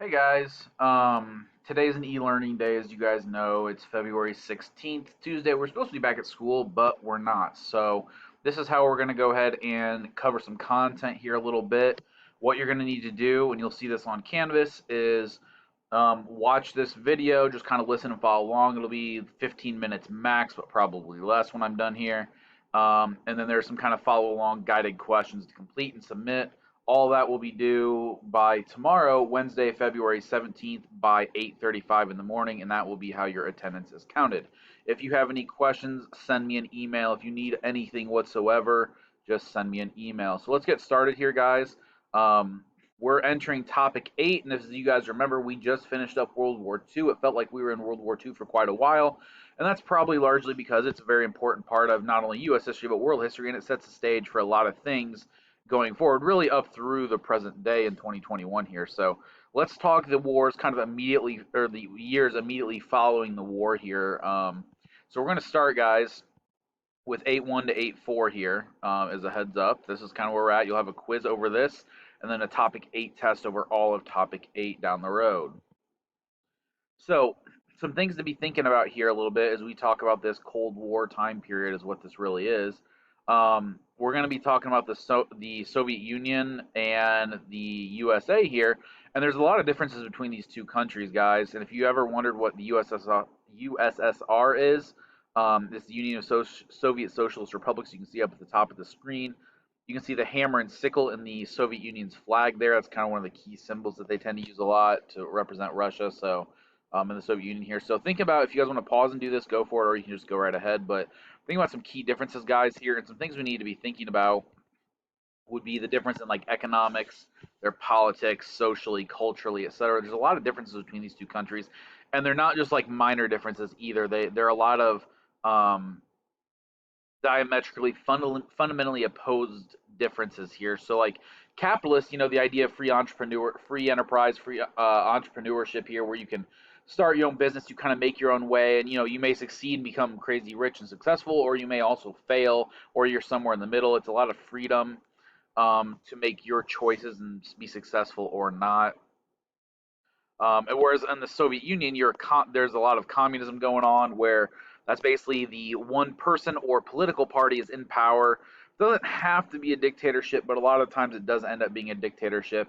Hey guys, today's an e-learning day, as you guys know. It's February 16th, Tuesday. We're supposed to be back at school, but we're not. So this is how we're going to go ahead and cover some content here a little bit. What you're going to need to do, and you'll see this on Canvas, is watch this video, just kind of listen and follow along. It'll be 15 minutes max, but probably less when I'm done here. And then there's some kind of follow along guided questions to complete and submit. All that will be due by tomorrow, Wednesday, February 17th by 8:35 in the morning, and that will be how your attendance is counted. If you have any questions, send me an email. If you need anything whatsoever, just send me an email. So let's get started here, guys. Um, we're entering topic 8, and as you guys remember, we just finished up World War II. It felt like we were in World War II for quite a while, and that's probably largely because it's a very important part of not only U.S. history, but world history, and it sets the stage for a lot of things going forward, really up through the present day in 2021 here. So let's talk the wars kind of immediately, or the years immediately following the war here. So we're going to start, guys, with 8-1 to 8-4 here as a heads up. This is kind of where we're at. You'll have a quiz over this, and then a topic 8 test over all of topic 8 down the road. So some things to be thinking about here a little bit as we talk about this Cold War time period is what this really is. We're going to be talking about the Soviet Union and the USA here, and there's a lot of differences between these two countries, guys. And if you ever wondered what the USSR is, this Union of Soviet Socialist Republics, you can see up at the top of the screen. You can see the hammer and sickle in the Soviet Union's flag there. That's kind of one of the key symbols that they tend to use a lot to represent Russia. So in the Soviet Union here. So think about, if you guys want to pause and do this, go for it, or you can just go right ahead. But think about some key differences, guys, here, and some things we need to be thinking about would be the difference in like economics, their politics, socially, culturally, etc. There's a lot of differences between these two countries, and they're not just like minor differences either. There are a lot of diametrically fundamentally opposed differences here. So like capitalists, the idea of free enterprise, free entrepreneurship here, where you can start your own business, you kind of make your own way, and you may succeed and become crazy rich and successful, or you may also fail, or you're somewhere in the middle. It's a lot of freedom to make your choices and be successful or not. And whereas in the Soviet Union, there's a lot of communism going on, where that's basically the one person or political party is in power. It doesn't have to be a dictatorship, but a lot of times it does end up being a dictatorship.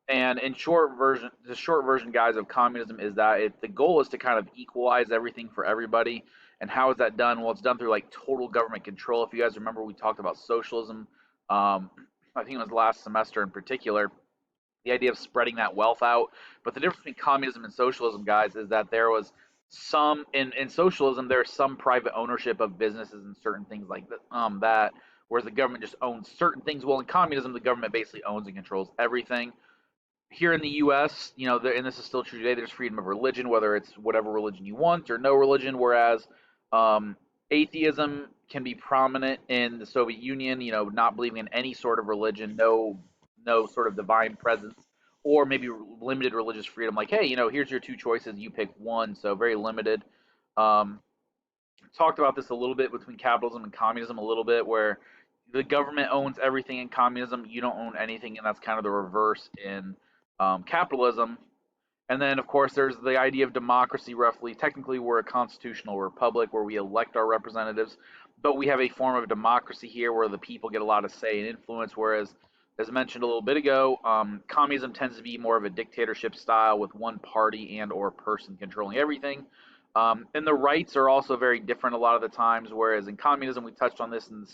And the short version, guys, of communism is that the goal is to kind of equalize everything for everybody. And how is that done? Well, it's done through like total government control. If you guys remember, we talked about socialism. I think it was last semester in particular, the idea of spreading that wealth out. But the difference between communism and socialism, guys, is that there was some in socialism there's some private ownership of businesses and certain things like that, whereas the government just owns certain things. Well, in communism, the government basically owns and controls everything. Here in the U.S., and this is still true today, there's freedom of religion, whether it's whatever religion you want or no religion. Whereas um, atheism can be prominent in the Soviet Union. Not believing in any sort of religion, no sort of divine presence, or maybe limited religious freedom. Like, hey, here's your two choices, you pick one. So very limited. Um, Talked about this a little bit between capitalism and communism, a little bit, where the government owns everything in communism, you don't own anything, and that's kind of the reverse in capitalism. And then, of course, there's the idea of democracy, roughly. Technically, we're a constitutional republic where we elect our representatives, but we have a form of democracy here where the people get a lot of say and influence, whereas, as mentioned a little bit ago, communism tends to be more of a dictatorship style with one party and or person controlling everything. And the rights are also very different a lot of the times, whereas in communism, we touched on this in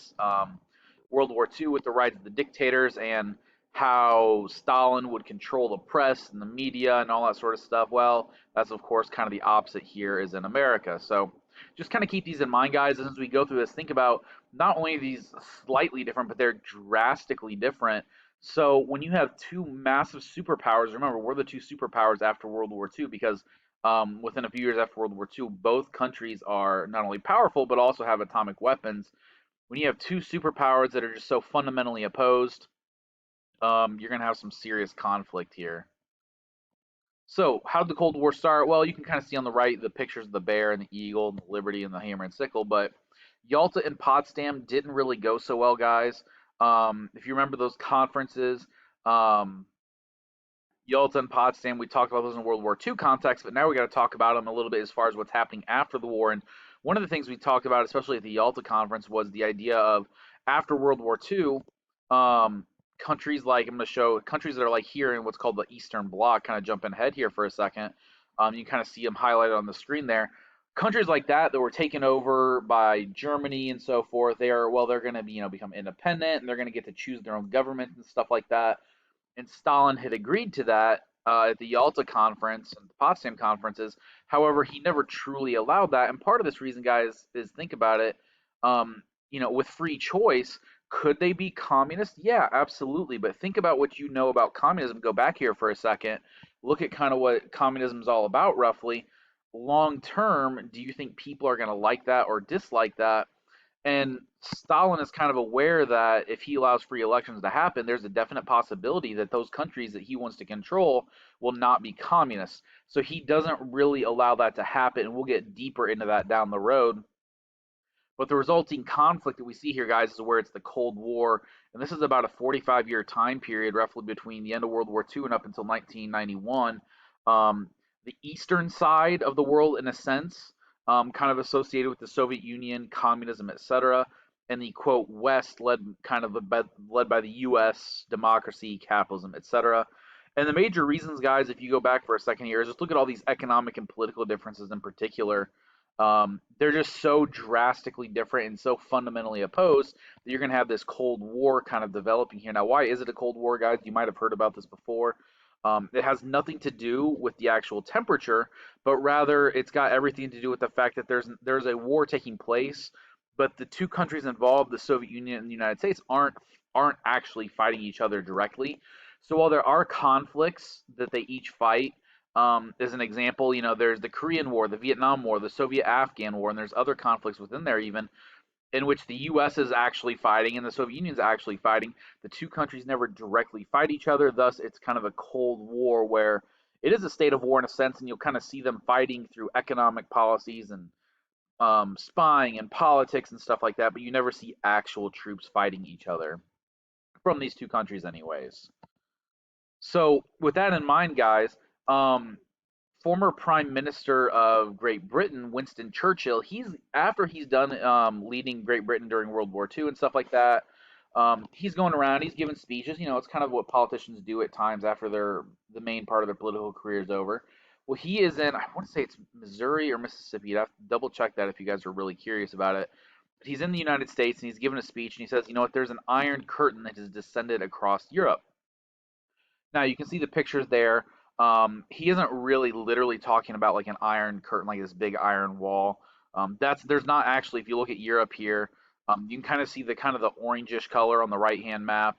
World War II with the rise of the dictators and how Stalin would control the press and the media and all that sort of stuff. Well, that's of course kind of the opposite here is in America. So just kind of keep these in mind, guys, as we go through this. Think about not only these slightly different, but they're drastically different. So when you have two massive superpowers, remember we're the two superpowers after World War II because within a few years after World War II, both countries are not only powerful but also have atomic weapons. When you have two superpowers that are just so fundamentally opposed, you're going to have some serious conflict here. So, how did the Cold War start? Well, you can kind of see on the right the pictures of the bear and the eagle, and the liberty and the hammer and sickle. But Yalta and Potsdam didn't really go so well, guys. If you remember those conferences, um, Yalta and Potsdam, we talked about those in World War II context, but now we got to talk about them a little bit as far as what's happening after the war. And one of the things we talked about, especially at the Yalta conference, was the idea of after World War II, um, countries like I'm going to show countries that are like here in what's called the Eastern Bloc. Kind of jumping ahead here for a second, you kind of see them highlighted on the screen there. Countries like that were taken over by Germany and so forth. They're going to be become independent, and they're going to get to choose their own government and stuff like that, and Stalin had agreed to that at the Yalta conference and the Potsdam conferences. However, he never truly allowed that. And part of this reason, guys, is think about it. Um, with free choice, could they be communist? Yeah, absolutely. But think about what you know about communism. Go back here for a second. Look at kind of what communism is all about, roughly. Long term, do you think people are going to like that or dislike that? And Stalin is kind of aware that if he allows free elections to happen, there's a definite possibility that those countries that he wants to control will not be communist. So he doesn't really allow that to happen, and we'll get deeper into that down the road. But the resulting conflict that we see here, guys, is where it's the Cold War, and this is about a 45-year time period, roughly between the end of World War II and up until 1991. The eastern side of the world, in a sense, kind of associated with the Soviet Union, communism, etc., and the quote West, led by the U.S., democracy, capitalism, etc. And the major reasons, guys, if you go back for a second here, is just look at all these economic and political differences in particular. They're just so drastically different and so fundamentally opposed that you're going to have this Cold War kind of developing here. Now, why is it a Cold War, guys? You might have heard about this before. It has nothing to do with the actual temperature, but rather it's got everything to do with the fact that there's a war taking place, but the two countries involved, the Soviet Union and the United States, aren't actually fighting each other directly. So while there are conflicts that they each fight, as an example, there's the Korean War, the Vietnam War, the Soviet-Afghan War, and there's other conflicts within there even in which the U.S. is actually fighting and the Soviet Union is actually fighting. The two countries never directly fight each other. Thus, it's kind of a Cold War where it is a state of war in a sense, and you'll kind of see them fighting through economic policies and spying and politics and stuff like that, but you never see actual troops fighting each other from these two countries, anyways. So, with that in mind, guys, um, former Prime Minister of Great Britain, Winston Churchill, he's done leading Great Britain during World War II and stuff like that. He's going around, he's giving speeches. It's kind of what politicians do at times after the main part of their political career is over. Well, he is in, I want to say it's Missouri or Mississippi. You'd have to double check that if you guys are really curious about it. But he's in the United States and he's giving a speech and he says, there's an iron curtain that has descended across Europe. Now you can see the pictures there. He isn't really literally talking about like an iron curtain, like this big iron wall. There's not actually. If you look at Europe here, you can kind of see the orangish color on the right-hand map,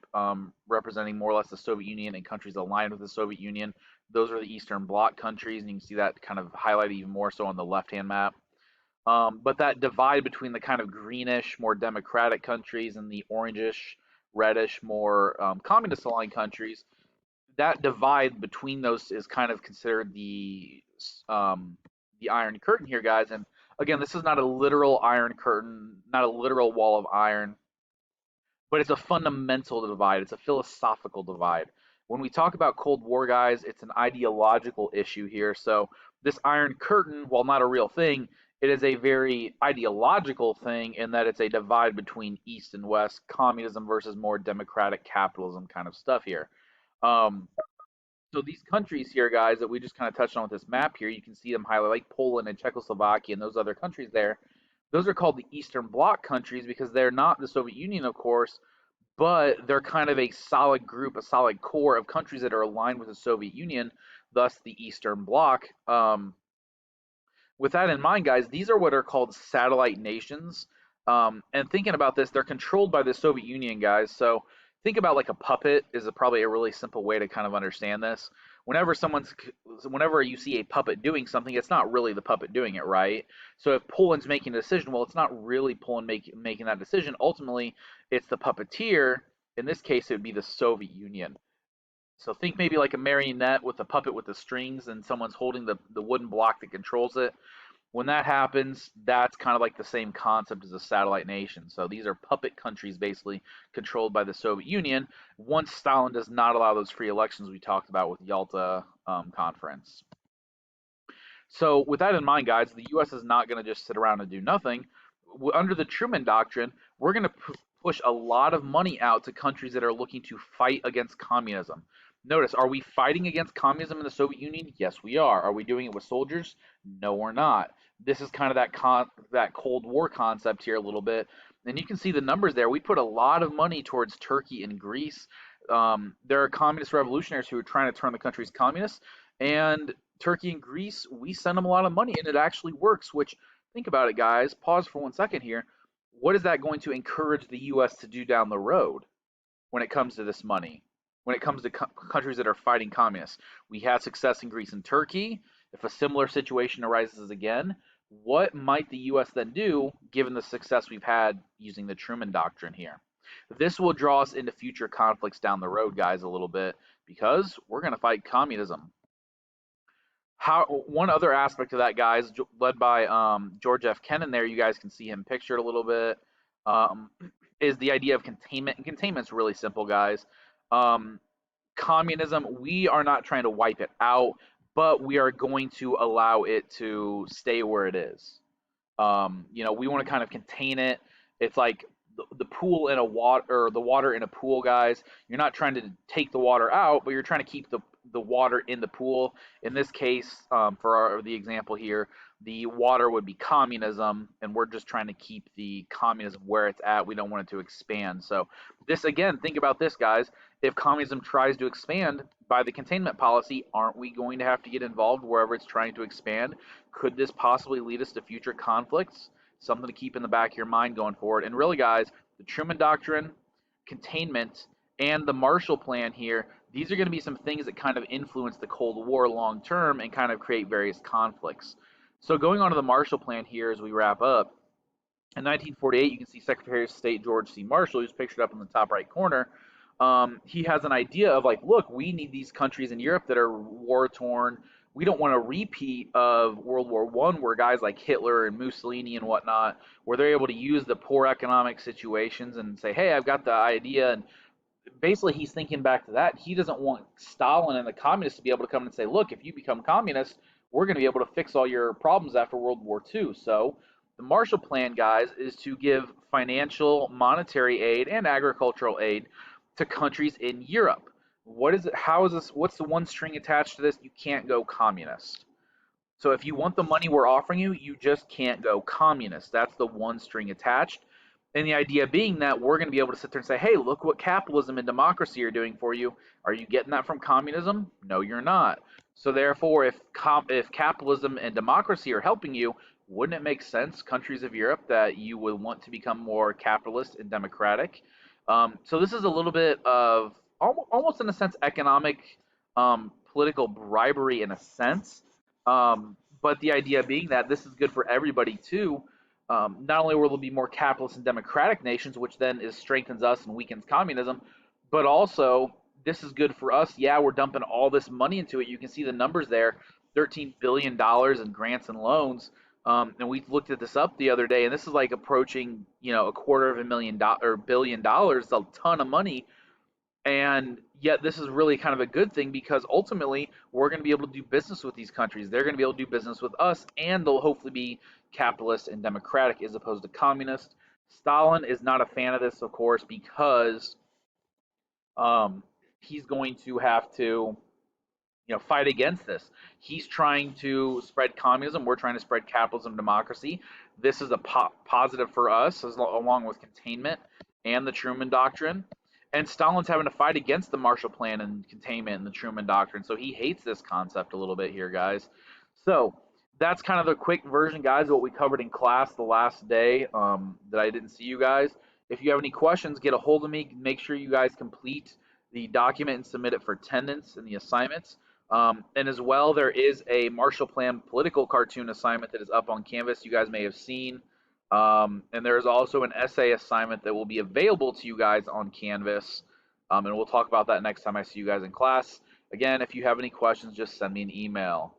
representing more or less the Soviet Union and countries aligned with the Soviet Union. Those are the Eastern Bloc countries, and you can see that kind of highlighted even more so on the left-hand map. But that divide between the kind of greenish, more democratic countries and the orangish, reddish, more communist-aligned countries, that divide between those is kind of considered the Iron Curtain here, guys. And again, this is not a literal Iron Curtain, not a literal wall of iron, but it's a fundamental divide. It's a philosophical divide. When we talk about Cold War, guys, it's an ideological issue here. So this Iron Curtain, while not a real thing, it is a very ideological thing in that it's a divide between East and West, communism versus more democratic capitalism kind of stuff here. Um, so these countries here, guys, that we just kind of touched on with this map here, you can see them highlighted, like Poland and Czechoslovakia and those other countries there. Those are called the Eastern Bloc countries because they're not the Soviet Union, of course, but they're kind of a solid group, a solid core of countries that are aligned with the Soviet Union, thus the Eastern Bloc. With that in mind, guys, these are what are called satellite nations. And thinking about this, they're controlled by the Soviet Union, guys. So think about like a puppet is probably a really simple way to kind of understand this. Whenever you see a puppet doing something, it's not really the puppet doing it, right? So if Poland's making a decision, well, it's not really Poland making that decision. Ultimately, it's the puppeteer. In this case, it would be the Soviet Union. So think maybe like a marionette with a puppet with the strings, and someone's holding the wooden block that controls it. When that happens, that's kind of like the same concept as a satellite nation. So these are puppet countries basically controlled by the Soviet Union once Stalin does not allow those free elections we talked about with Yalta conference. So with that in mind, guys, the U.S. is not going to just sit around and do nothing. Under the Truman Doctrine, we're going to push a lot of money out to countries that are looking to fight against communism. Notice, are we fighting against communism in the Soviet Union? Yes, we are. Are we doing it with soldiers? No, we're not. This is kind of that Cold War concept here a little bit. And you can see the numbers there. We put a lot of money towards Turkey and Greece. There are communist revolutionaries who are trying to turn the countries communist, and Turkey and Greece, we send them a lot of money, and it actually works. Which, think about it, guys. Pause for 1 second here. What is that going to encourage the U.S. to do down the road when it comes to this money? When it comes to countries that are fighting communists, we had success in Greece and Turkey. If a similar situation arises again, what might the U.S. then do, given the success we've had using the Truman Doctrine here? This will draw us into future conflicts down the road, guys, a little bit, because we're going to fight communism. One other aspect of that, guys, led by George F. Kennan there, you guys can see him pictured a little bit, um, is the idea of containment. And containment's really simple, guys. Communism, we are not trying to wipe it out, but we are going to allow it to stay where it is. We want to kind of contain it. It's like the pool in a water, or the water in a pool, guys. You're not trying to take the water out, but you're trying to keep the water in the pool. In this case, for the example here, the water would be communism, and we're just trying to keep the communism where it's at. We don't want it to expand. So this, again, think about this, guys. If communism tries to expand by the containment policy, aren't we going to have to get involved wherever it's trying to expand? Could this possibly lead us to future conflicts? Something to keep in the back of your mind going forward. And really, guys, the Truman Doctrine, containment, and the Marshall Plan here, these are going to be some things that kind of influence the Cold War long term and kind of create various conflicts. So going on to the Marshall Plan here as we wrap up, in 1948, you can see Secretary of State George C. Marshall, who's pictured up in the top right corner. He has an idea of like, look, we need these countries in Europe that are war torn. We don't want a repeat of World War I, where guys like Hitler and Mussolini and whatnot, where they're able to use the poor economic situations and say, hey, I've got the idea. And basically, he's thinking back to that. He doesn't want Stalin and the communists to be able to come and say, look, if you become communist, we're going to be able to fix all your problems after World War II. So the Marshall Plan, guys, is to give financial, monetary aid, and agricultural aid to countries in Europe. What is it? How is this? What's the one string attached to this? You can't go communist. So if you want the money we're offering you, you just can't go communist. That's the one string attached. And the idea being that we're going to be able to sit there and say, hey, look what capitalism and democracy are doing for you. Are you getting that from communism? No, you're not. So therefore, if capitalism and democracy are helping you, wouldn't it make sense, countries of Europe, that you would want to become more capitalist and democratic? So this is a little bit of almost in a sense economic, political bribery in a sense. But the idea being that this is good for everybody too. Not only will there be more capitalist and democratic nations, which then strengthens us and weakens communism, but also this is good for us. Yeah, we're dumping all this money into it. You can see the numbers there, $13 billion in grants and loans. And we looked at this up the other day, and this is like approaching, $250 million, a ton of money. And yet, this is really kind of a good thing because ultimately we're going to be able to do business with these countries. They're going to be able to do business with us, and they'll hopefully be capitalist and democratic as opposed to communist. Stalin is not a fan of this, of course, because he's going to have to, fight against this. He's trying to spread communism. We're trying to spread capitalism and democracy. This is a positive for us, along with containment and the Truman Doctrine. And Stalin's having to fight against the Marshall Plan and containment and the Truman Doctrine. So he hates this concept a little bit here, guys. So that's kind of the quick version, guys, of what we covered in class the last day that I didn't see you guys. If you have any questions, get a hold of me. Make sure you guys complete the document and submit it for attendance and the assignments. And as well, there is a Marshall Plan political cartoon assignment that is up on Canvas you guys may have seen. And there is also an essay assignment that will be available to you guys on Canvas. And we'll talk about that next time I see you guys in class. Again, if you have any questions, just send me an email.